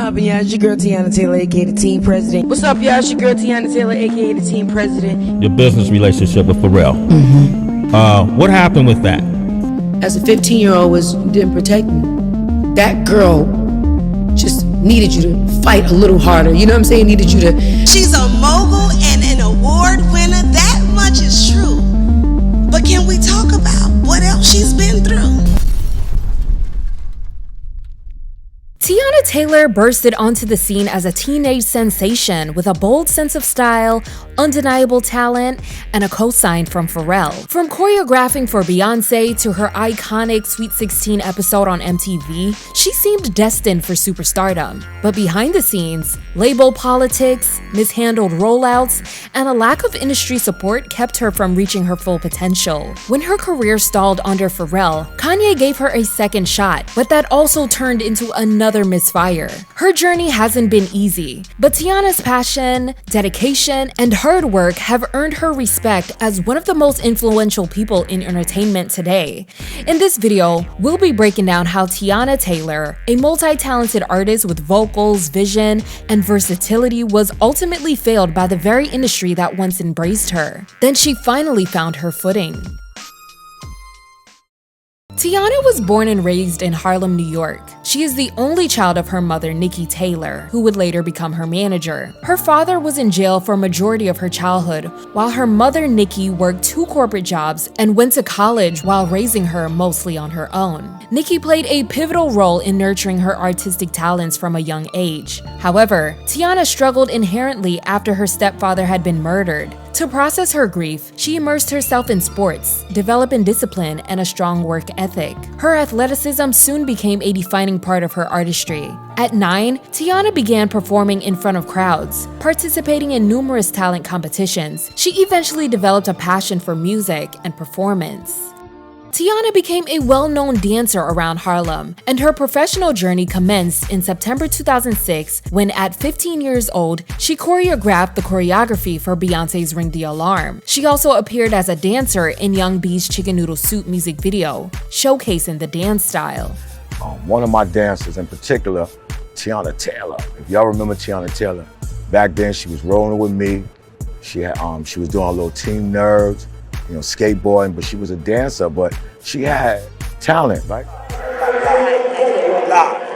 poppin', y'all? It's your girl Teyana Taylor, aka the team president. What's up, y'all? It's your girl Teyana Taylor, aka the team president. Your business relationship with Pharrell. What happened with that? As a 15-year-old, didn't protect me. That girl just needed you to fight a little harder. You know what I'm saying? Needed you to. She's a mogul and an award winner. That much is true. But can we talk about what else she's been through? Teyana Taylor bursted onto the scene as a teenage sensation with a bold sense of style, undeniable talent, and a cosign from Pharrell. From choreographing for Beyonce to her iconic Sweet 16 episode on MTV, she seemed destined for superstardom. But behind the scenes, label politics, mishandled rollouts, and a lack of industry support kept her from reaching her full potential. When her career stalled under Pharrell, Kanye gave her a second shot, but that also turned into another misfire. Her journey hasn't been easy, but Teyana's passion, dedication, and hard work have earned her respect as one of the most influential people in entertainment today. In this video, we'll be breaking down how Teyana Taylor, a multi-talented artist with vocals, vision, and versatility, was ultimately failed by the very industry that once embraced her. Then she finally found her footing. Teyana was born and raised in Harlem, New York. She is the only child of her mother, Nikki Taylor, who would later become her manager. Her father was in jail for a majority of her childhood, while her mother, Nikki, worked 2 corporate jobs and went to college while raising her mostly on her own. Nikki played a pivotal role in nurturing her artistic talents from a young age. However, Teyana struggled inherently after her stepfather had been murdered. To process her grief, she immersed herself in sports, developing discipline and a strong work ethic. Her athleticism soon became a defining part of her artistry. At 9, Teyana began performing in front of crowds, participating in numerous talent competitions. She eventually developed a passion for music and performance. Teyana became a well-known dancer around Harlem, and her professional journey commenced in September 2006 when, at 15 years old, she choreographed the choreography for Beyonce's Ring the Alarm. She also appeared as a dancer in Young B's Chicken Noodle Soup music video, showcasing the dance style. One of my dancers in particular, Teyana Taylor. If y'all remember Teyana Taylor, back then she was rolling with me. She was doing a little Team Nerves, you know, skateboarding, but she was a dancer, but she had talent, right?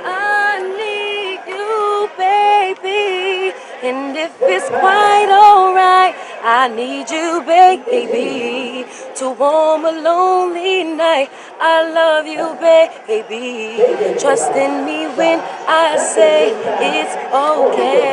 I need you, baby, and if it's quite alright, I need you, baby, to warm a lonely night. I love you, baby. Trust in me when I say it's okay.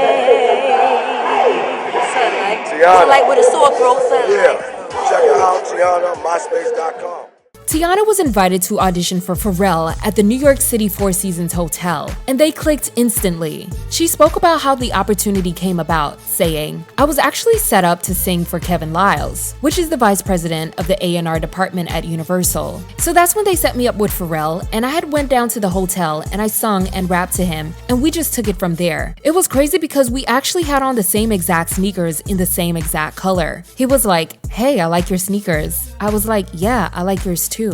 So like with a sore throat, Yeah. Check her out, Teyana, myspace.com. Teyana was invited to audition for Pharrell at the New York City Four Seasons Hotel, and they clicked instantly. She spoke about how the opportunity came about, saying, "I was actually set up to sing for Kevin Liles, which is the vice president of the A&R department at Universal. So that's when they set me up with Pharrell, and I had went down to the hotel and I sung and rapped to him, and we just took it from there. It was crazy because we actually had on the same exact sneakers in the same exact color. He was like, 'Hey, I like your sneakers.' I was like, 'Yeah, I like yours too.'"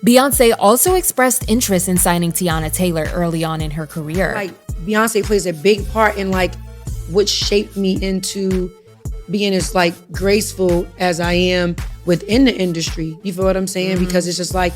Beyonce also expressed interest in signing Teyana Taylor early on in her career. Like, Beyonce plays a big part in like what shaped me into being as like graceful as I am within the industry. You feel what I'm saying? Because it's just like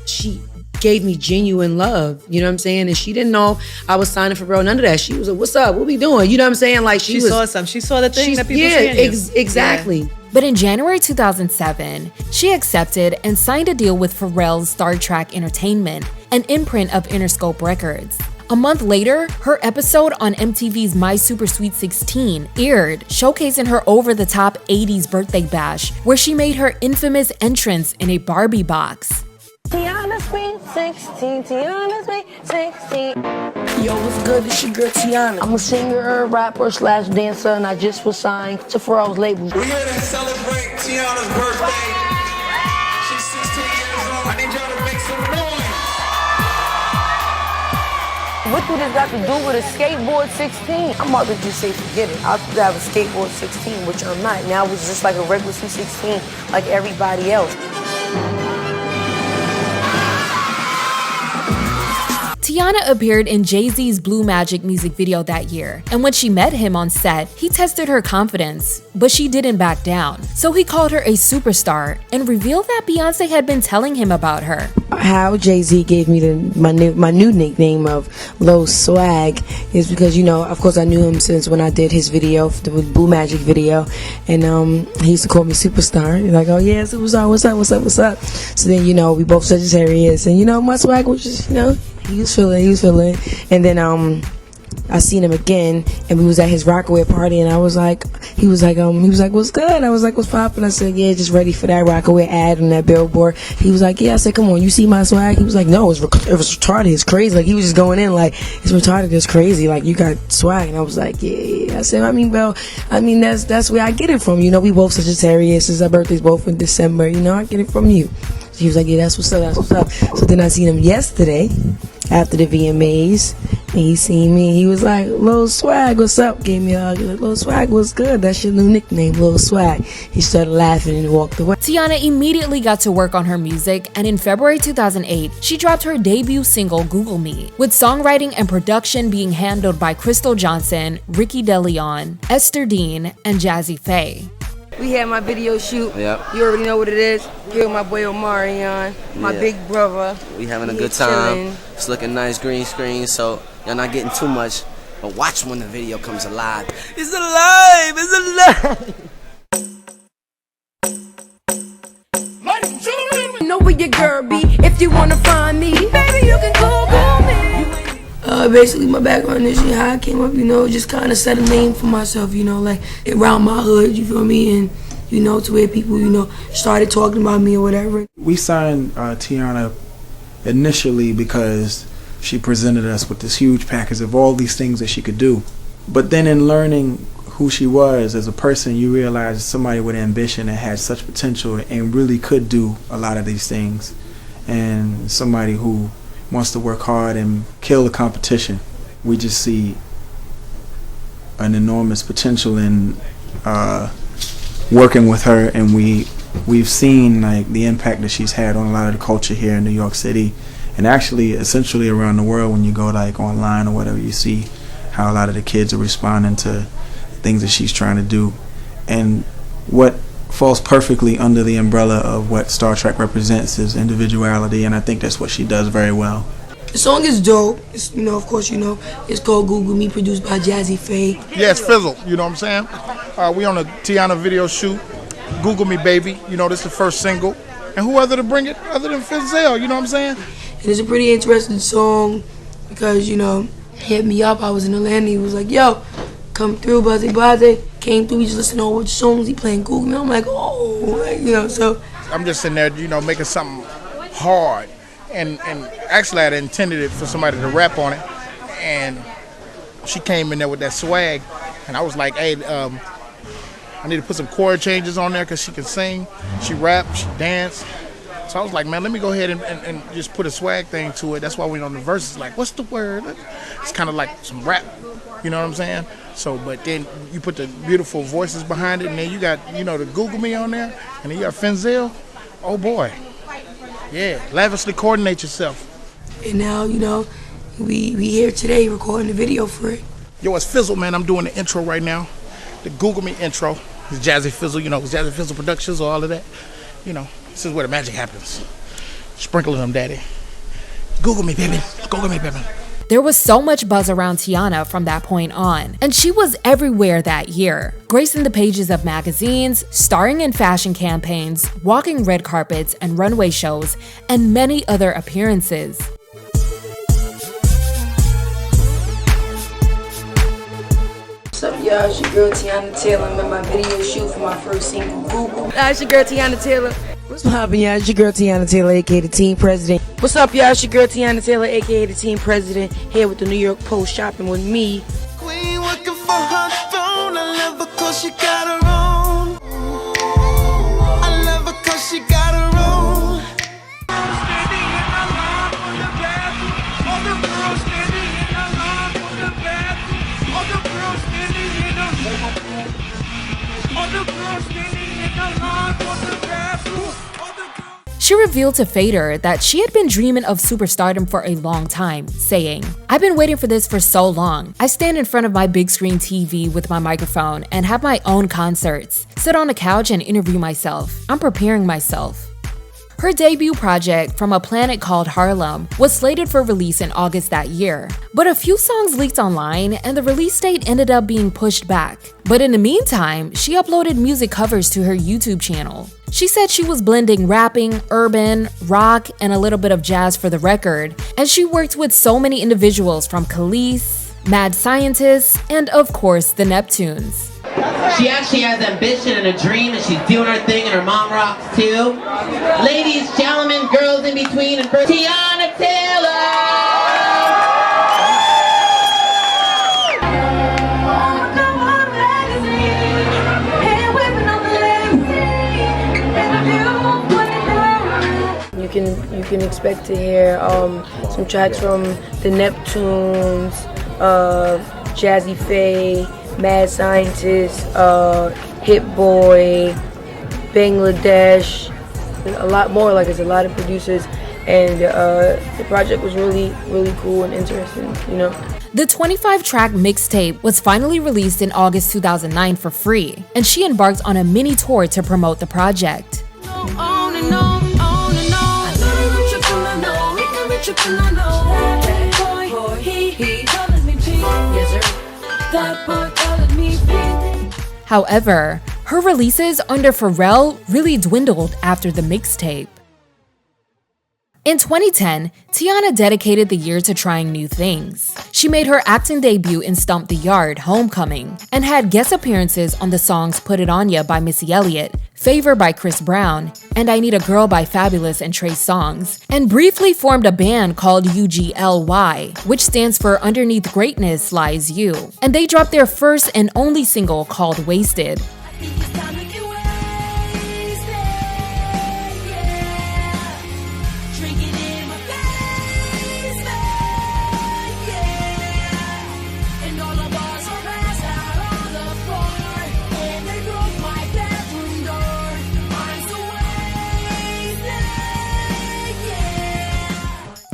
she gave me genuine love. You know what I'm saying? And she didn't know I was signing for Pharrell. None of that. She was like, "What's up? What we doing?" You know what I'm saying? Like she saw the thing that people see. Exactly. Yeah. But in January 2007, she accepted and signed a deal with Pharrell's StarTrak Entertainment, an imprint of Interscope Records. A month later, her episode on MTV's My Super Sweet 16 aired, showcasing her over-the-top 80s birthday bash, where she made her infamous entrance in a Barbie box. Teyana Sweet 16, Teyana Sweet 16. Yo, what's good? It's your girl Teyana. I'm a singer, rapper, / dancer, and I just was signed to Pharrell's label. We're here to celebrate Teyana's birthday. She's 16 years old. I need y'all to make some noise. What do this got to do with a skateboard 16? I'm about to just say forget it. I could have a skateboard 16, which I'm not. Now it's just like a regular Sweet 16, like everybody else. Teyana appeared in Jay-Z's Blue Magic music video that year, and when she met him on set, he tested her confidence, but she didn't back down. So he called her a superstar and revealed that Beyonce had been telling him about her. How Jay-Z gave me my new nickname of Low Swag is because, you know, of course I knew him since when I did his video, the Blue Magic video, and he used to call me superstar. He's like, oh yeah, superstar, what's up, what's up, what's up? So then, you know, we both Sagittarius, and you know, my swag was just, you know, he was feeling. And then I seen him again, and we was at his Rockaway party, and I was like, he was like, what's good? I was like, what's poppin'? I said, yeah, just ready for that Rockaway ad on that billboard. He was like, yeah. I said, come on, you see my swag? He was like, no, it was retarded, it's crazy. Like, he was just going in like, it's retarded, it's crazy. Like, you got swag. And I was like, yeah. I said, I mean, that's where I get it from. You know, we both Sagittarius, since our birthday's both in December. You know, I get it from you. So he was like, yeah, that's what's up, that's what's up. So then I seen him yesterday after the VMAs, and he seen me, he was like, Lil Swag, what's up? Gave me a hug, like, Lil Swag, what's good? That's your new nickname, Lil Swag. He started laughing and walked away. Teyana immediately got to work on her music, and in February 2008, she dropped her debut single, Google Me, with songwriting and production being handled by Crystal Johnson, Ricky DeLeon, Esther Dean, and Jazzy Faye. We had my video shoot. Yep. You already know what it is. Here with my boy Omarion, my big brother. We having a good time. It's looking nice, green screen, so y'all not getting too much. But watch when the video comes alive. It's alive! It's alive! Know where your girl be. If you wanna find me, baby, you can Google me. Basically, my background is how I came up, you know, just kind of set a name for myself, you know, like around my hood, you feel me, and you know, to where people, you know, started talking about me or whatever. We signed Teyana initially because she presented us with this huge package of all these things that she could do. But then in learning who she was as a person, you realize somebody with ambition that had such potential and really could do a lot of these things, and somebody who wants to work hard and kill the competition. We just see an enormous potential in working with her, and we've seen like the impact that she's had on a lot of the culture here in New York City, and actually essentially around the world. When you go like online or whatever, you see how a lot of the kids are responding to things that she's trying to do, and what falls perfectly under the umbrella of what StarTrak represents is individuality, and I think that's what she does very well. The song is dope. It's, you know, of course, you know, it's called Google Me, produced by Jazzy Faye. Yeah, it's Fizzle, you know what I'm saying? We on a Teyana video shoot, Google Me Baby, you know, this is the first single. And who other to bring it other than Fizzle, you know what I'm saying? And it's a pretty interesting song because, you know, he hit me up, I was in Atlanta, he was like, yo, come through, Buzzy. Came through, we just listened to all the songs he playing Google Me. I'm like, oh, like, you know, so. I'm just sitting there, you know, making something hard. And actually I had intended it for somebody to rap on it. And she came in there with that swag. And I was like, hey, I need to put some chord changes on there because she can sing, she rap, she dance. So I was like, man, let me go ahead and just put a swag thing to it. That's why we on the verses, like, what's the word? It's kind of like some rap, you know what I'm saying? So, but then you put the beautiful voices behind it, and then you got, you know, the Google Me on there, and then you got Finzel. Oh boy, yeah, lavishly coordinate yourself. And now, you know, we here today recording the video for it. Yo, it's Fizzle, man. I'm doing the intro right now, the Google Me intro. It's Jazzy Fizzle, you know, it's Jazzy Fizzle Productions, all of that. You know, this is where the magic happens. Sprinkling them, daddy. Google me, baby. Google me, baby. There was so much buzz around Teyana from that point on, and she was everywhere that year, gracing the pages of magazines, starring in fashion campaigns, walking red carpets and runway shows, and many other appearances. What's up, y'all? It's your girl Teyana Taylor. I'm at my video shoot for my first single, Google. It's your girl Teyana Taylor. What's poppin', y'all? It's your girl Teyana Taylor, aka the Team President. What's up, y'all? It's your girl Teyana Taylor, aka the Team President, here with the New York Post shopping with me. Queen working for her throne. I love her cause she got her own. I love her cause she got her own. Standing in the line for the bathroom. All the girls standing in the line for the bathroom. All the girls standing in the line. All the girls standing in the line for the bathroom. she revealed to Fader that she had been dreaming of superstardom for a long time, saying, "I've been waiting for this for so long. I stand in front of my big screen TV with my microphone and have my own concerts, sit on a couch and interview myself. I'm preparing myself." Her debut project, From a Planet Called Harlem, was slated for release in August that year, but a few songs leaked online and the release date ended up being pushed back. But in the meantime, she uploaded music covers to her YouTube channel. She said she was blending rapping, urban, rock, and a little bit of jazz for the record, and she worked with so many individuals from Khalees, Mad Scientist, and of course, the Neptunes. She actually has ambition and a dream, and she's doing her thing, and her mom rocks too. Ladies, gentlemen, girls in between, and first, Teyana Taylor! You can expect to hear some tracks from the Neptunes, Jazzy Faye, Mad Scientist, Hit Boy, Bangladesh, a lot more. Like, there's a lot of producers, and the project was really cool and interesting, you know. The 25-track mixtape was finally released in August 2009 for free, and she embarked on a mini tour to promote the project. However, her releases under Pharrell really dwindled after the mixtape. In 2010, Teyana dedicated the year to trying new things. She made her acting debut in Stomp the Yard, Homecoming, and had guest appearances on the songs Put It On Ya by Missy Elliott, Favor by Chris Brown, and I Need a Girl by Fabulous and Trey Songz, and briefly formed a band called UGLY, which stands for Underneath Greatness Lies You, and they dropped their first and only single called Wasted.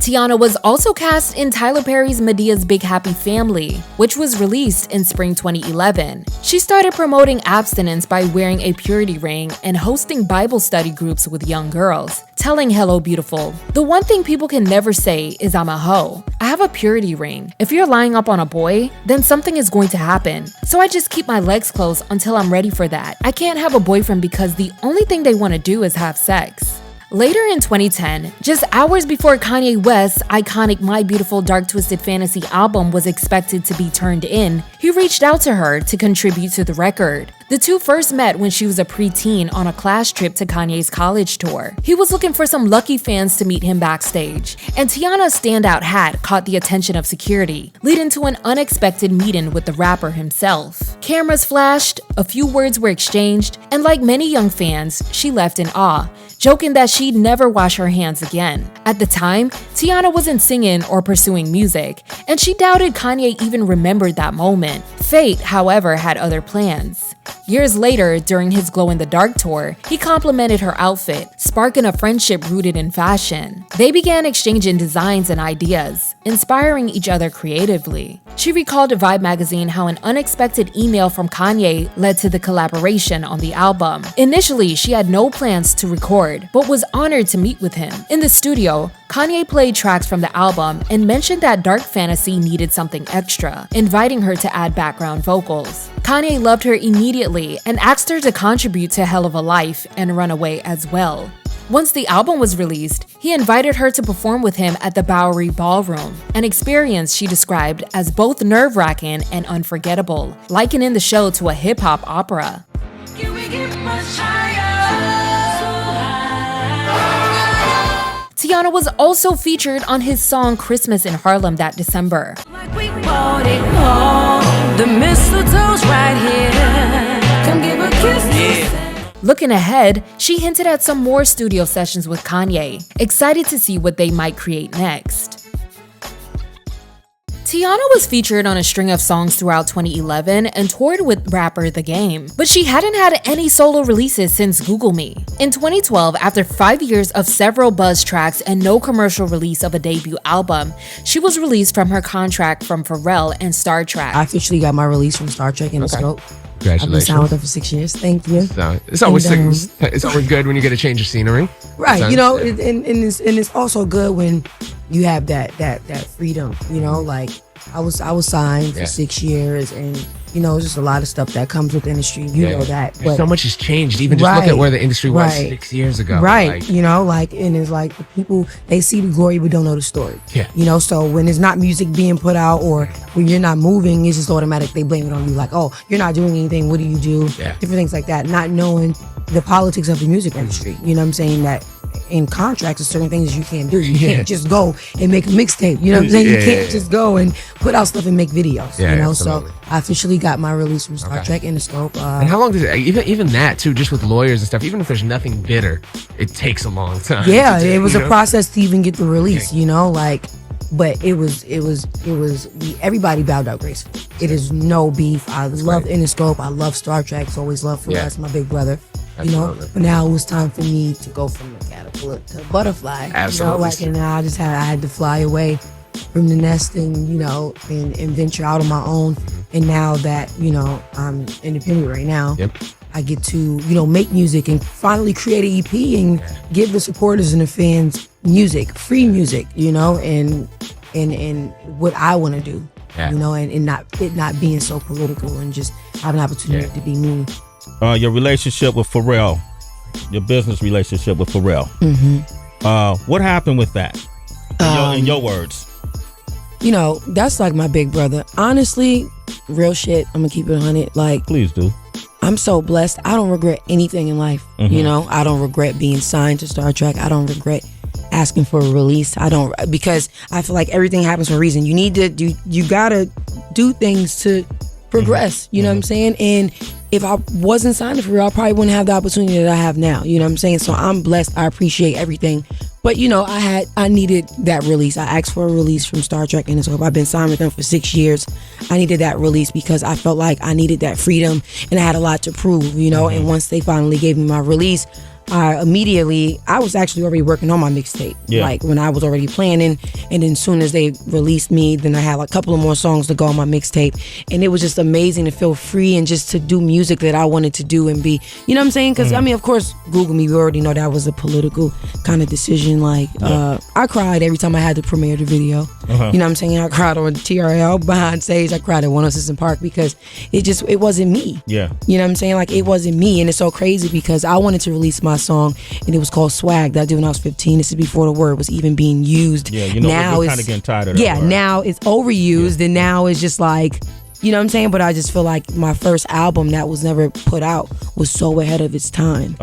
Teyana was also cast in Tyler Perry's Medea's Big Happy Family, which was released in spring 2011. She started promoting abstinence by wearing a purity ring and hosting Bible study groups with young girls, telling Hello Beautiful, "The one thing people can never say is I'm a hoe. I have a purity ring. If you're lying up on a boy, then something is going to happen. So I just keep my legs closed until I'm ready for that. I can't have a boyfriend because the only thing they want to do is have sex." Later in 2010, just hours before Kanye West's iconic My Beautiful Dark Twisted Fantasy album was expected to be turned in, he reached out to her to contribute to the record. The two first met when she was a preteen on a class trip to Kanye's college tour. He was looking for some lucky fans to meet him backstage, and Teyana's standout hat caught the attention of security, leading to an unexpected meeting with the rapper himself. Cameras flashed, a few words were exchanged, and like many young fans, she left in awe, joking that she'd never wash her hands again. At the time, Teyana wasn't singing or pursuing music, and she doubted Kanye even remembered that moment. Fate, however, had other plans. Years later, during his Glow in the Dark tour, he complimented her outfit, sparking a friendship rooted in fashion. They began exchanging designs and ideas, inspiring each other creatively. She recalled to Vibe magazine how an unexpected email from Kanye led to the collaboration on the album. Initially, she had no plans to record, but was honored to meet with him. In the studio, Kanye played tracks from the album and mentioned that Dark Fantasy needed something extra, inviting her to add background vocals. Kanye loved her immediately and asked her to contribute to Hell of a Life and Runaway as well. Once the album was released, he invited her to perform with him at the Bowery Ballroom, an experience she described as both nerve-wracking and unforgettable, likening the show to a hip-hop opera. Teyana was also featured on his song Christmas in Harlem that December. The mistletoe's right here. Come give a kiss. Looking ahead, she hinted at some more studio sessions with Kanye, excited to see what they might create next. Teyana was featured on a string of songs throughout 2011 and toured with rapper The Game, but she hadn't had any solo releases since Google Me. In 2012, after 5 years of several buzz tracks and no commercial release of a debut album, she was released from her contract from Pharrell and StarTrak. I officially got my release from StarTrak in the scope. Congratulations. I've been signed with them for 6 years. Thank you. So, it's always good when you get a change of scenery. Right, you know, and it's also good when you have that freedom, you know, like I was signed for 6 years, and you know, just a lot of stuff that comes with the industry, you know that. But so much has changed, even just look at where the industry was 6 years ago. Right, like, you know, like, and it's like the people, they see the glory but don't know the story. Yeah. You know, so when there's not music being put out or when you're not moving, it's just automatic, they blame it on you, like, oh, you're not doing anything, what do you do? Yeah. Different things like that, not knowing the politics of the music industry. You know what I'm saying? That in contracts, there's certain things you can't do. You can't just go and make a mixtape. You know what I'm saying? You can't just go and put out stuff and make videos. Yeah, you know, absolutely. so I officially got my release from StarTrak in the scope. and how long does it, even that too, just with lawyers and stuff, even if there's nothing bitter, it takes a long time. Yeah, it was a process to even get the release, you know, like, but it was everybody bowed out gracefully. It is no beef. I love Interscope. I love StarTrak. It's always love for us, my big brother. You know, but now it was time for me to go from a caterpillar to a butterfly. Absolutely. You know, like, and I had to fly away from the nest and, you know, and venture out on my own. And now that, you know, I'm independent right now, I get to, you know, make music and finally create an EP and give the supporters and the fans music, free music, you know, and what I want to do, you know, and not being so political and just have an opportunity to be me. Your relationship with Pharrell, your business relationship with Pharrell. What happened with that? In your words. You know, that's like my big brother. Honestly, real shit, I'm gonna keep it 100. Like, please do. I'm so blessed. I don't regret anything in life. You know, I don't regret being signed to StarTrak. I don't regret asking for a release. I don't, because I feel like everything happens for a reason. You need to do, you gotta do things to progress. You know what I'm saying? And if I wasn't signed to Pharrell, I probably wouldn't have the opportunity that I have now. You know what I'm saying? So I'm blessed. I appreciate everything. But you know, I needed that release. I asked for a release from StarTrak, and so I've been signed with them for 6 years. I needed that release because I felt like I needed that freedom, and I had a lot to prove. You know, and once they finally gave me my release, I was actually already working on my mixtape. Like when I was already planning, and then as soon as they released me, then I had like a couple of more songs to go on my mixtape, and it was just amazing to feel free and just to do music that I wanted to do and be, you know what I'm saying? Because I mean, of course, Google Me, we already know that was a political kind of decision. Like I cried every time I had to premiere the video. You know what I'm saying? I cried on TRL behind stage. I cried at 106 Park because it wasn't me. You know what I'm saying? Like, it wasn't me, and it's so crazy because I wanted to release my song, and it was called Swag, that I did when I was 15. This is before the word was even being used. You know, now we're kind of getting tired of that word. Now it's overused, and now it's just like, you know what I'm saying? But I just feel like my first album that was never put out was so ahead of its time.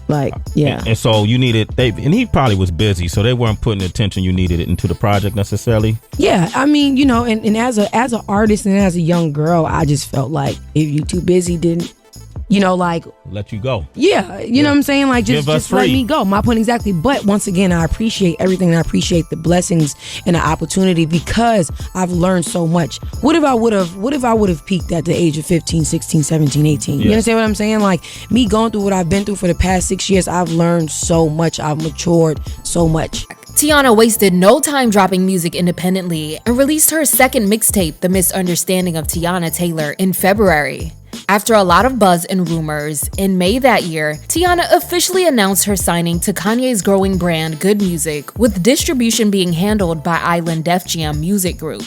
Like, and so you needed, and he probably was busy, so they weren't putting the attention you needed into the project necessarily. I mean, you know, and as an artist and as a young girl, I just felt like if you're too busy, then, you know, like, let you go. You know what I'm saying? Like, just let me go. My point exactly. But once again, I appreciate everything, and I appreciate the blessings and the opportunity because I've learned so much. What if I would have peaked at the age of 15, 16, 17, 18? You understand what I'm saying? Like, me going through what I've been through for the past 6 years, I've learned so much. I've matured so much. Teyana wasted no time dropping music independently and released her second mixtape, The Misunderstanding of Teyana Taylor, in February. After a lot of buzz and rumors, in May that year, Teyana officially announced her signing to Kanye's growing brand Good Music, with distribution being handled by Island Def Jam Music Group.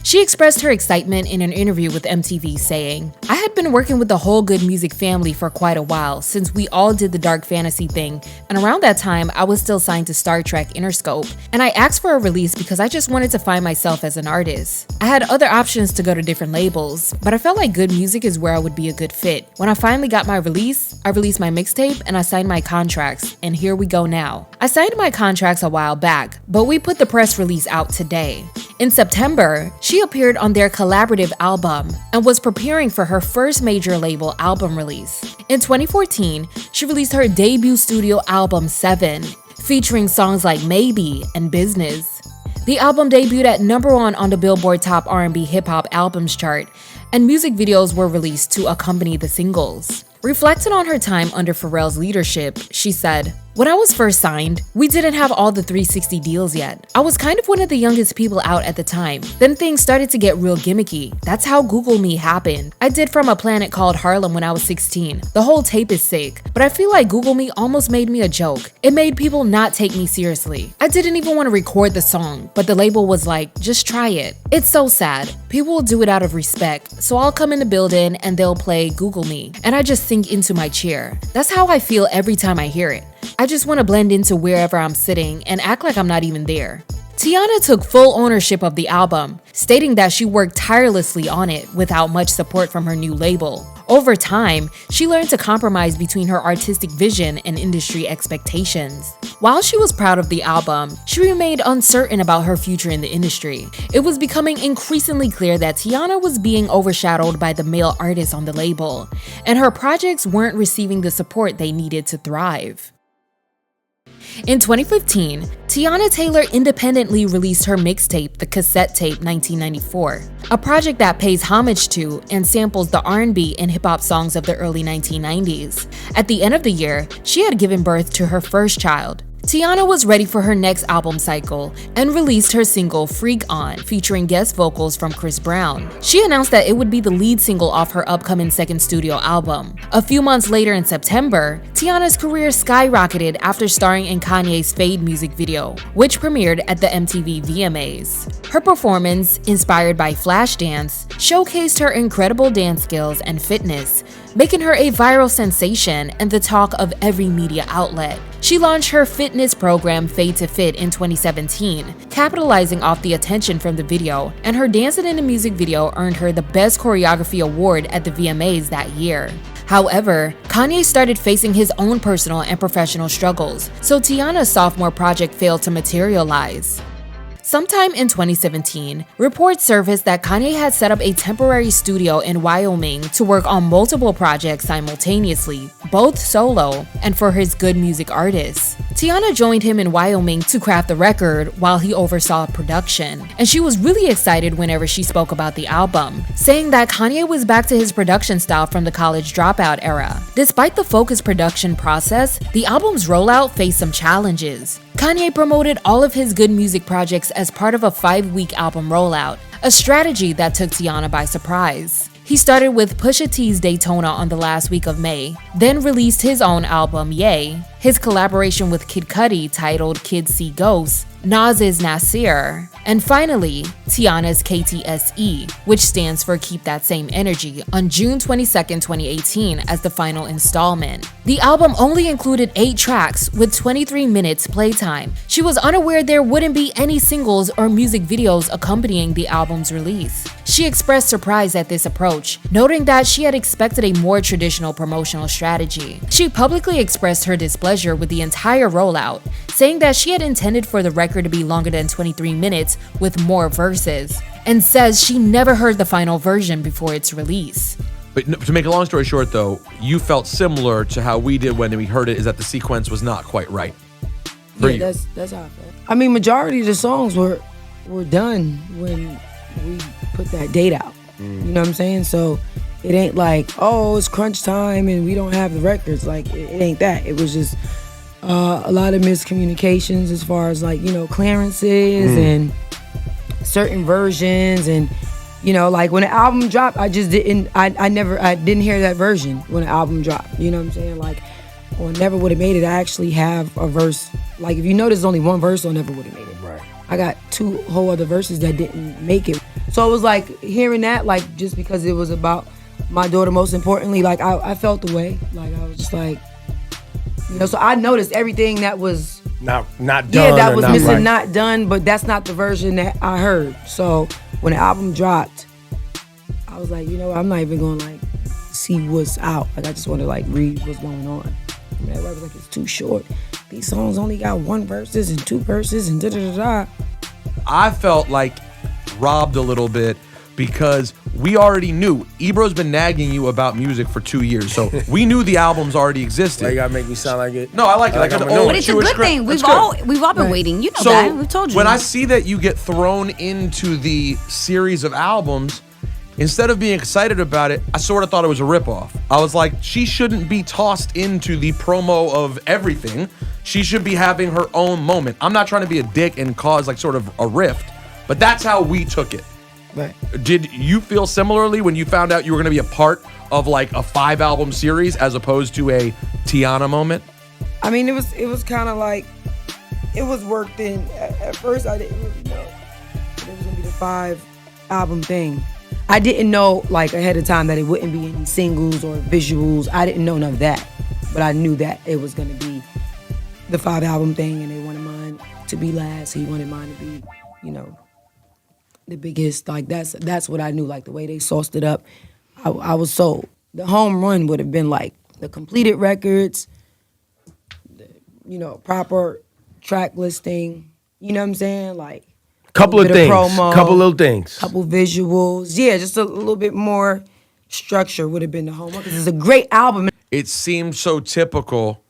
She expressed her excitement in an interview with MTV, saying, "I had been working with the whole Good Music family for quite a while, since we all did the dark fantasy thing, and around that time, I was still signed to StarTrak Interscope, and I asked for a release because I just wanted to find myself as an artist. I had other options to go to different labels, but I felt like Good Music is where I would be a good fit. When I finally got my release, I released my mixtape and I signed my contracts, and here we go now. I signed my contracts a while back, but we put the press release out today." In September, she appeared on their collaborative album and was preparing for her first major label album release. In 2014, she released her debut studio album 7, featuring songs like Maybe and Business. The album debuted at #1 on the Billboard Top R&B Hip Hop Albums chart, and music videos were released to accompany the singles. Reflecting on her time under Pharrell's leadership, she said, "When I was first signed, we didn't have all the 360 deals yet. I was kind of one of the youngest people out at the time. Then things started to get real gimmicky. That's how Google Me happened. I did From a Planet Called Harlem when I was 16. The whole tape is sick, but I feel like Google Me almost made me a joke. It made people not take me seriously. I didn't even want to record the song, but the label was like, just try it. It's so sad. People will do it out of respect, so I'll come in the building and they'll play Google Me, and I just sink into my chair. That's how I feel every time I hear it. I just want to blend into wherever I'm sitting and act like I'm not even there." Teyana took full ownership of the album, stating that she worked tirelessly on it without much support from her new label. Over time, she learned to compromise between her artistic vision and industry expectations. While she was proud of the album, she remained uncertain about her future in the industry. It was becoming increasingly clear that Teyana was being overshadowed by the male artists on the label, and her projects weren't receiving the support they needed to thrive. In 2015, Teyana Taylor independently released her mixtape, The Cassette Tape 1994, a project that pays homage to and samples the R&B and hip-hop songs of the early 1990s. At the end of the year, she had given birth to her first child. Teyana was ready for her next album cycle and released her single Freak On, featuring guest vocals from Chris Brown. She announced that it would be the lead single off her upcoming second studio album. A few months later in September, Teyana's career skyrocketed after starring in Kanye's Fade music video, which premiered at the MTV VMAs. Her performance, inspired by Flashdance, showcased her incredible dance skills and fitness, making her a viral sensation and the talk of every media outlet. She launched her fitness program Fade to Fit in 2017, capitalizing off the attention from the video, and her dancing in the music video earned her the Best Choreography award at the VMAs that year. However, Kanye started facing his own personal and professional struggles, so Teyana's sophomore project failed to materialize. Sometime in 2017, reports surfaced that Kanye had set up a temporary studio in Wyoming to work on multiple projects simultaneously, both solo and for his good music artists. Teyana joined him in Wyoming to craft the record while he oversaw production, and she was really excited whenever she spoke about the album, saying that Kanye was back to his production style from the college dropout era. Despite the focused production process, the album's rollout faced some challenges. Kanye promoted all of his good music projects as part of a 5-week album rollout, a strategy that took Teyana by surprise. He started with Pusha T's Daytona on the last week of May, then released his own album, Ye, his collaboration with Kid Cudi titled Kids See Ghosts, Nas's Nasir, and finally, Teyana's KTSE, which stands for Keep That Same Energy, on June 22, 2018 as the final installment. The album only included 8 tracks with 23 minutes playtime. She was unaware there wouldn't be any singles or music videos accompanying the album's release. She expressed surprise at this approach, noting that she had expected a more traditional promotional strategy. She publicly expressed her displeasure with the entire rollout, saying that she had intended for the record to be longer than 23 minutes with more verses, and says she never heard the final version before its release. But to make a long story short, though, you felt similar to how we did when we heard it, is that the sequence was not quite right. Yeah, that's how I felt. I mean, majority of the songs were done when we put that date out. You know what I'm saying? So it ain't like, oh, it's crunch time and we don't have the records. Like, it ain't that. It was just a lot of miscommunications as far as, like, you know, clearances and certain versions. And, you know, like when the album dropped, I just didn't, I didn't hear that version when the album dropped. You know what I'm saying? Like, on Never Would've Made It, I actually have a verse. Like, if you notice, there's only one verse on Never Would've Made It. Right. I got 2 whole other verses that didn't make it. So it was like hearing that, like, just because it was about my daughter most importantly, like, I felt the way. Like, I was just like, you know, so I noticed everything that was not done. Yeah, that was missing, right. not done, but that's not the version that I heard. So when the album dropped, I was like, you know what, I'm not even going to, like, see what's out. Like, I just want to, like, read what's going on. I mean, everybody was like, it's too short. These songs only got 1 verses and 2 verses and da-da-da-da. I felt like robbed a little bit because we already knew. Ebro's been nagging you about music for 2 years, so we knew the albums already existed. Why you gotta make me sound like it? No, I like it. Like an old but it's Jewish a good thing. script. We've all been waiting. You know So that. We've told you. when I see that you get thrown into the series of albums, instead of being excited about it, I sort of thought it was a ripoff. I was like, she shouldn't be tossed into the promo of everything. She should be having her own moment. I'm not trying to be a dick and cause like sort of a rift, but that's how we took it. Right. Did you feel similarly when you found out you were going to be a part of like a 5-album series as opposed to a Teyana moment? I mean, it was kind of like, it was worked in. At first, I didn't really know that it was gonna be the 5-album thing. I didn't know like ahead of time that it wouldn't be any singles or visuals. I didn't know none of that, but I knew that it was gonna be the 5-album thing, and they wanted mine to be last. He wanted mine to be, the biggest. Like that's what I knew. Like the way they sauced it up, I was sold. The home run would have been like the completed records, proper track listing. You know what I'm saying? Like couple of things, promo, couple little things, couple visuals. Yeah, just a little bit more structure would have been the home run. Because it's a great album. It seemed so typical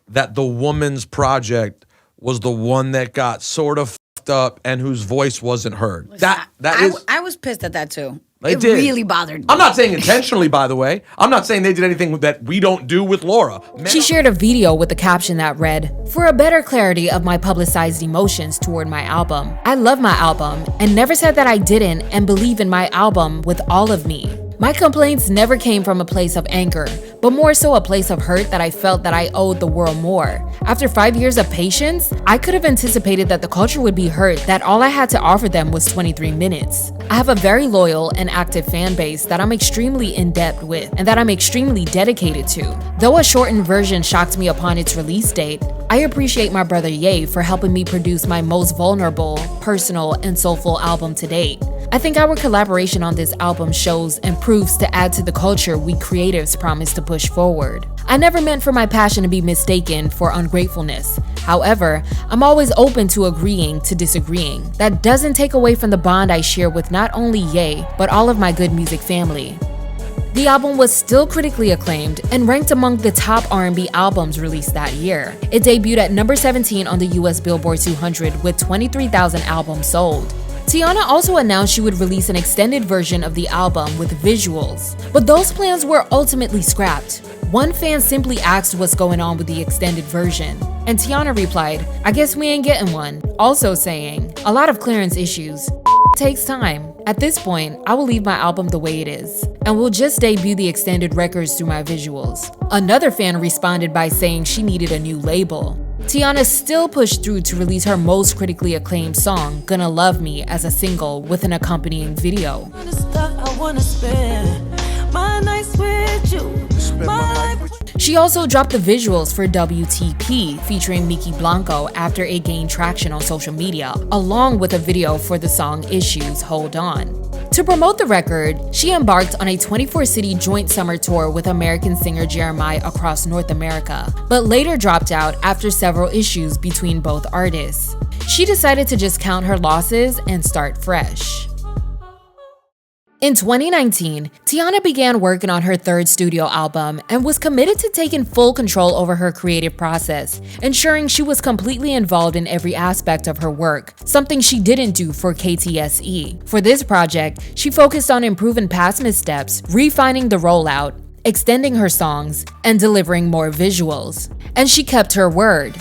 that the woman's project was the one that got sort of fucked up and whose voice wasn't heard. I was pissed at that too. It did. really bothered me. I'm not saying intentionally, by the way. I'm not saying they did anything that we don't do with Laura. She shared a video with a caption that read, "For a better clarity of my publicized emotions toward my album. I love my album and never said that I didn't and believe in my album with all of me. My complaints never came from a place of anger, but more so a place of hurt that I felt that I owed the world more. After 5 years of patience, I could have anticipated that the culture would be hurt that all I had to offer them was 23 minutes. I have a very loyal and active fan base that I'm extremely in depth with and that I'm extremely dedicated to. Though a shortened version shocked me upon its release date, I appreciate my brother Ye for helping me produce my most vulnerable, personal, and soulful album to date. I think our collaboration on this album shows and proves to add to the culture we creatives promise to push forward. I never meant for my passion to be mistaken for ungratefulness. However, I'm always open to agreeing to disagreeing. That doesn't take away from the bond I share with not only Ye, but all of my good music family." The album was still critically acclaimed and ranked among the top R&B albums released that year. It debuted at number 17 on the US Billboard 200 with 23,000 albums sold. Teyana also announced she would release an extended version of the album with visuals, but those plans were ultimately scrapped. One fan simply asked what's going on with the extended version, and Teyana replied, "I guess we ain't getting one," also saying, "A lot of clearance issues. Takes time. At this point, I will leave my album the way it is, and will just debut the extended records through my visuals." Another fan responded by saying she needed a new label. Teyana still pushed through to release her most critically acclaimed song, Gonna Love Me, as a single with an accompanying video. She also dropped the visuals for WTP featuring Miki Blanco after it gained traction on social media, along with a video for the song Issues, Hold On. To promote the record, she embarked on a 24-city joint summer tour with American singer Jeremiah across North America, but later dropped out after several issues between both artists. She decided to just count her losses and start fresh. In 2019, Teyana began working on her third studio album and was committed to taking full control over her creative process, ensuring she was completely involved in every aspect of her work, something she didn't do for KTSE. For this project, she focused on improving past missteps, refining the rollout, extending her songs, and delivering more visuals. And she kept her word.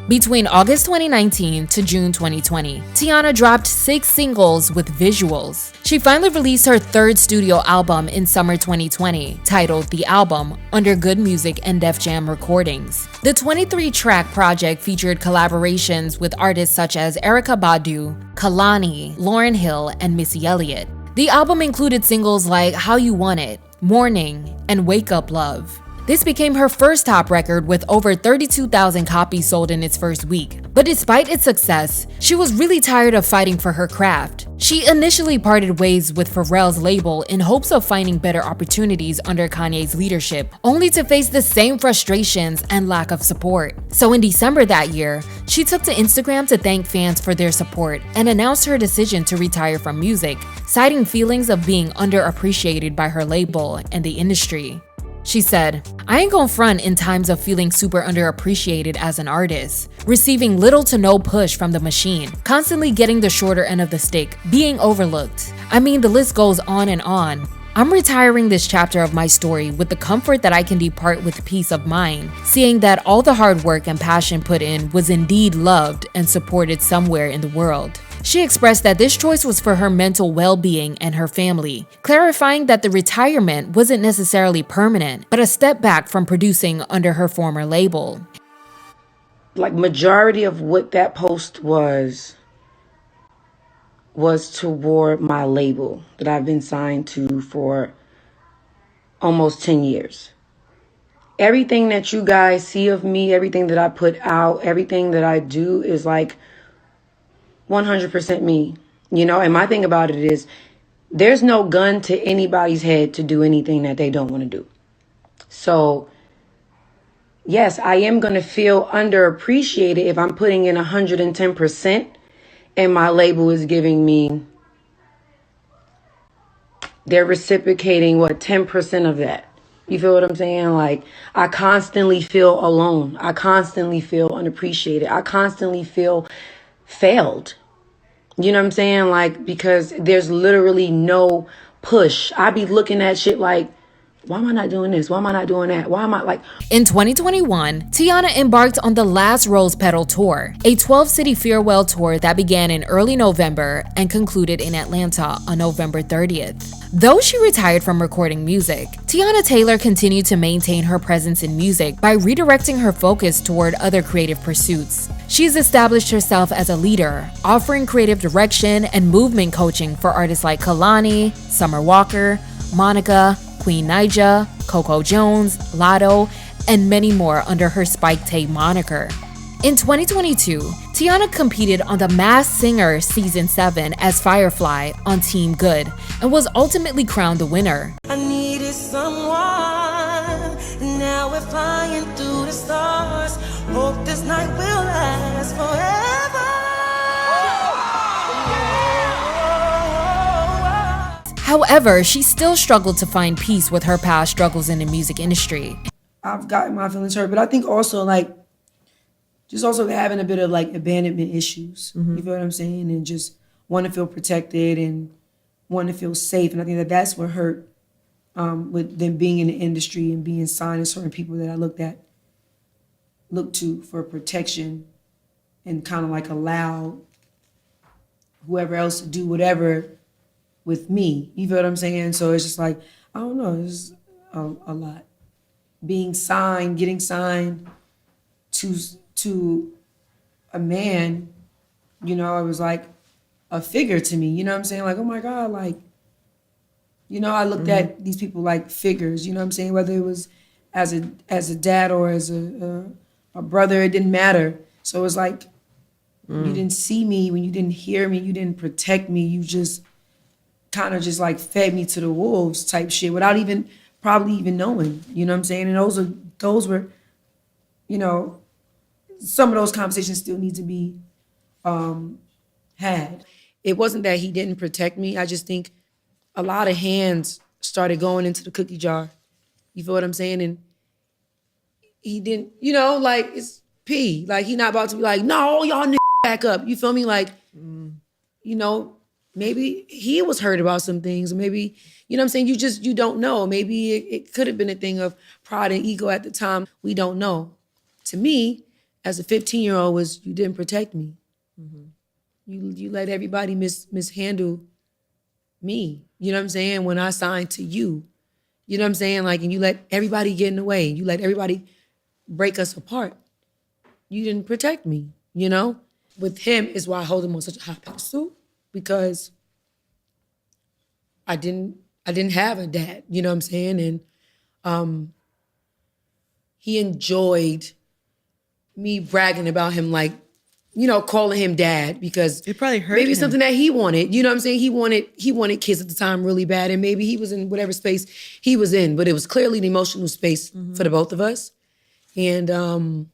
Between August 2019 to June 2020, Teyana dropped 6 singles with visuals. She finally released her third studio album in summer 2020, titled The Album, under Good Music and Def Jam Recordings. The 23-track project featured collaborations with artists such as Erykah Badu, Kalani, Lauryn Hill, and Missy Elliott. The album included singles like How You Want It, Morning, and Wake Up Love. This became her first top record with over 32,000 copies sold in its first week. But despite its success, she was really tired of fighting for her craft. She initially parted ways with Pharrell's label in hopes of finding better opportunities under Kanye's leadership, only to face the same frustrations and lack of support. So in December that year, she took to Instagram to thank fans for their support and announced her decision to retire from music, citing feelings of being underappreciated by her label and the industry. She said, "I ain't gon' front in times of feeling super underappreciated as an artist, receiving little to no push from the machine, constantly getting the shorter end of the stick, being overlooked. I mean, the list goes on and on. I'm retiring this chapter of my story with the comfort that I can depart with peace of mind, seeing that all the hard work and passion put in was indeed loved and supported somewhere in the world." She expressed that this choice was for her mental well-being and her family, clarifying that the retirement wasn't necessarily permanent, but a step back from producing under her former label. Like, majority of what that post was toward my label that I've been signed to for almost 10 years. Everything that you guys see of me, everything that I put out, everything that I do is like 100% me, you know? And my thing about it is there's no gun to anybody's head to do anything that they don't want to do. So yes, I am going to feel underappreciated if I'm putting in 110% and my label is giving me, they're reciprocating 10% of that. You feel what I'm saying? Like, I constantly feel alone. I constantly feel unappreciated. I constantly feel failed. You know what I'm saying? Like, because there's literally no push. I be looking at shit like, why am I not doing this? Why am I not doing that? Why am I like... In 2021, Teyana embarked on the Last Rose Petal Tour, a 12-city farewell tour that began in early November and concluded in Atlanta on November 30th. Though she retired from recording music, Teyana Taylor continued to maintain her presence in music by redirecting her focus toward other creative pursuits. She's established herself as a leader, offering creative direction and movement coaching for artists like Kalani, Summer Walker, Monica, Queen Naija, Coco Jones, Lotto, and many more under her Spike Tay moniker. In 2022, Teyana competed on The Masked Singer Season 7 as Firefly on Team Good and was ultimately crowned the winner. I needed someone, now we're flying through the stars. Hope this night will last forever. However, she still struggled to find peace with her past struggles in the music industry. I've gotten my feelings hurt, but I think also just also having a bit of abandonment issues. You feel what I'm saying? And just want to feel protected and want to feel safe. And I think that's what hurt with them being in the industry and being signed to certain people that I looked to for protection and kind of allow whoever else to do whatever with me. You feel what I'm saying? So it's just I don't know, it's a lot. Getting signed to a man, it was like a figure to me. You know what I'm saying? Oh my God, I looked at these people like figures, you know what I'm saying? Whether it was as a dad or as a brother, it didn't matter. So it was you didn't see me, when you didn't hear me, you didn't protect me, you just kind of just fed me to the wolves type shit without probably even knowing, you know what I'm saying? And those were, some of those conversations still need to be had. It wasn't that he didn't protect me. I just think a lot of hands started going into the cookie jar. You feel what I'm saying? And he didn't, it's P. He not about to be no, y'all niggas back up. You feel me? Maybe he was hurt about some things. Or maybe, you know what I'm saying? You don't know. Maybe it could have been a thing of pride and ego at the time. We don't know. To me, as a 15-year-old, was you didn't protect me. You let everybody mishandle me. You know what I'm saying? When I signed to you. You know what I'm saying? And you let everybody get in the way. You let everybody break us apart. You didn't protect me, With him is why I hold him on such a high pedestal. Because I didn't have a dad, you know what I'm saying? And he enjoyed me bragging about him, like, you know, calling him dad, because it probably hurt maybe him. Something that he wanted. You know what I'm saying? He wanted kids at the time really bad, and maybe he was in whatever space he was in, but it was clearly an emotional space for the both of us. And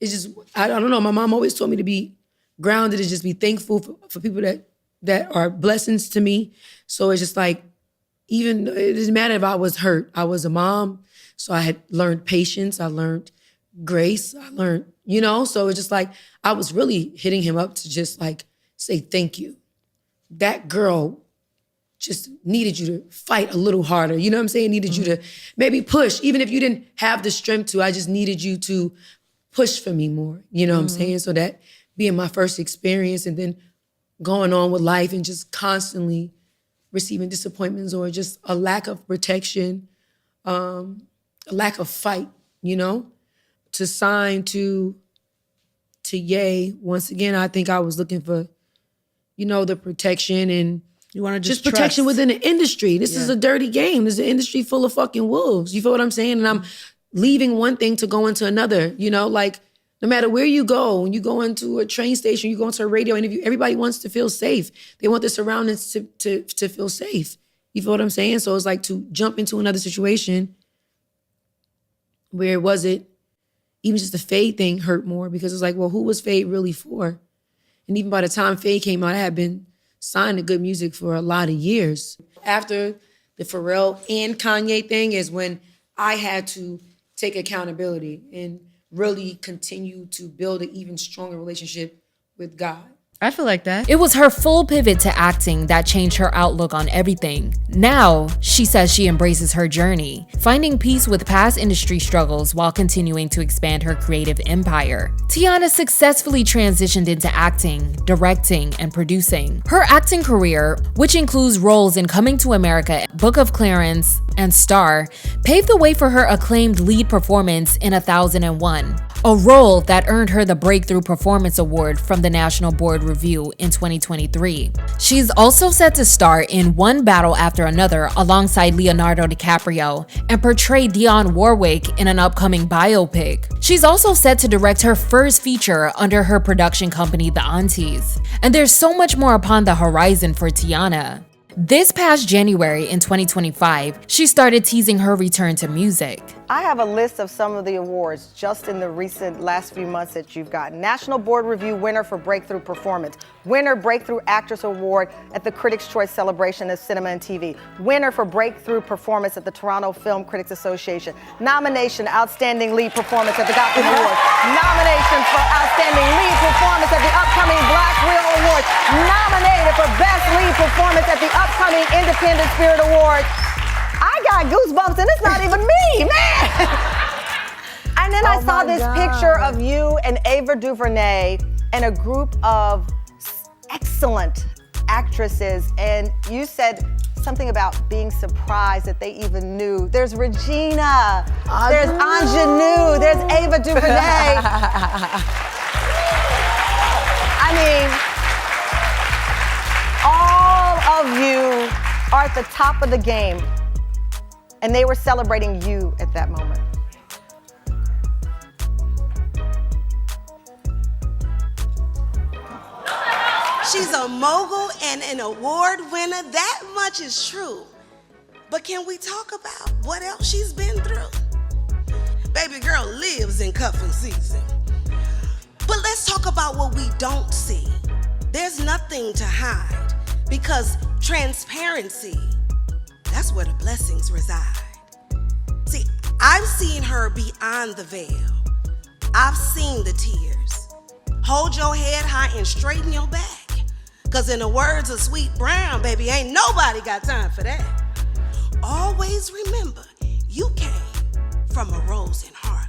it's just, I don't know. My mom always told me to be grounded, to just be thankful for people that are blessings to me. So it's just like, even, it doesn't matter if I was hurt. I was a mom, so I had learned patience. I learned grace. I learned, you know, so it's just like, I was really hitting him up to just like say thank you. That girl just needed you to fight a little harder. You know what I'm saying? Needed you to maybe push, even if you didn't have the strength to. I just needed you to push for me more. You know what I'm saying? So that being my first experience, and then going on with life and just constantly receiving disappointments or just a lack of protection, a lack of fight, you know? To sign to Ye, once again, I think I was looking for, you know, the protection, and you want to just protection within the industry. This is a dirty game. This is an industry full of fucking wolves. You feel what I'm saying? And I'm leaving one thing to go into another, you know, like no matter where you go, when you go into a train station, you go into a radio interview, everybody wants to feel safe. They want their surroundings to feel safe. You feel what I'm saying? So it's like to jump into another situation where it wasn't, even just the Fade thing hurt more, because it's like, well, who was Fade really for? And even by the time Fade came out, I had been signed to good music for a lot of years. After the Pharrell and Kanye thing is when I had to take accountability and really continue to build an even stronger relationship with God. I feel like that. It was her full pivot to acting that changed her outlook on everything. Now, she says she embraces her journey, finding peace with past industry struggles while continuing to expand her creative empire. Teyana successfully transitioned into acting, directing, and producing. Her acting career, which includes roles in Coming to America, Book of Clarence, and Star, paved the way for her acclaimed lead performance in 1001. A role that earned her the Breakthrough Performance Award from the National Board Review in 2023. She's also set to star in One Battle After Another alongside Leonardo DiCaprio and portray Dionne Warwick in an upcoming biopic. She's also set to direct her first feature under her production company, The Aunties. And there's so much more upon the horizon for Teyana. This past January in 2025, she started teasing her return to music. I have a list of some of the awards just in the recent last few months that you've gotten. National Board Review winner for Breakthrough Performance. Winner Breakthrough Actress Award at the Critics' Choice Celebration of Cinema and TV. Winner for Breakthrough Performance at the Toronto Film Critics Association. Nomination Outstanding Lead Performance at the Gotham Awards. Nomination for Outstanding Lead Performance at the upcoming Black Reel Awards. Nominated for Best Lead Performance at the upcoming Independent Spirit Awards. I got goosebumps and it's not even me, man. And then I saw this picture of you and Ava DuVernay and a group of excellent actresses, and you said something about being surprised that they even knew. There's Regina, there's Ingenue, there's Ava DuVernay. I mean, all of you are at the top of the game. And they were celebrating you at that moment. She's a mogul and an award winner. That much is true. But can we talk about what else she's been through? Baby girl lives in cuffing season. But let's talk about what we don't see. There's nothing to hide, because transparency, that's where the blessings reside. See, I've seen her beyond the veil. I've seen the tears. Hold your head high and straighten your back. Cause in the words of Sweet Brown, baby, ain't nobody got time for that. Always remember, you came from a rose in Harlem.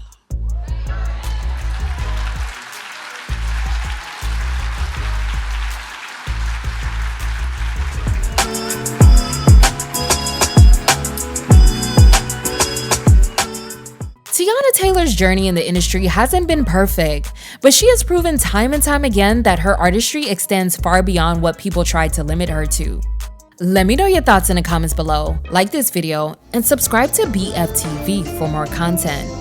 Teyana Taylor's journey in the industry hasn't been perfect, but she has proven time and time again that her artistry extends far beyond what people tried to limit her to. Let me know your thoughts in the comments below, like this video, and subscribe to BFTV for more content.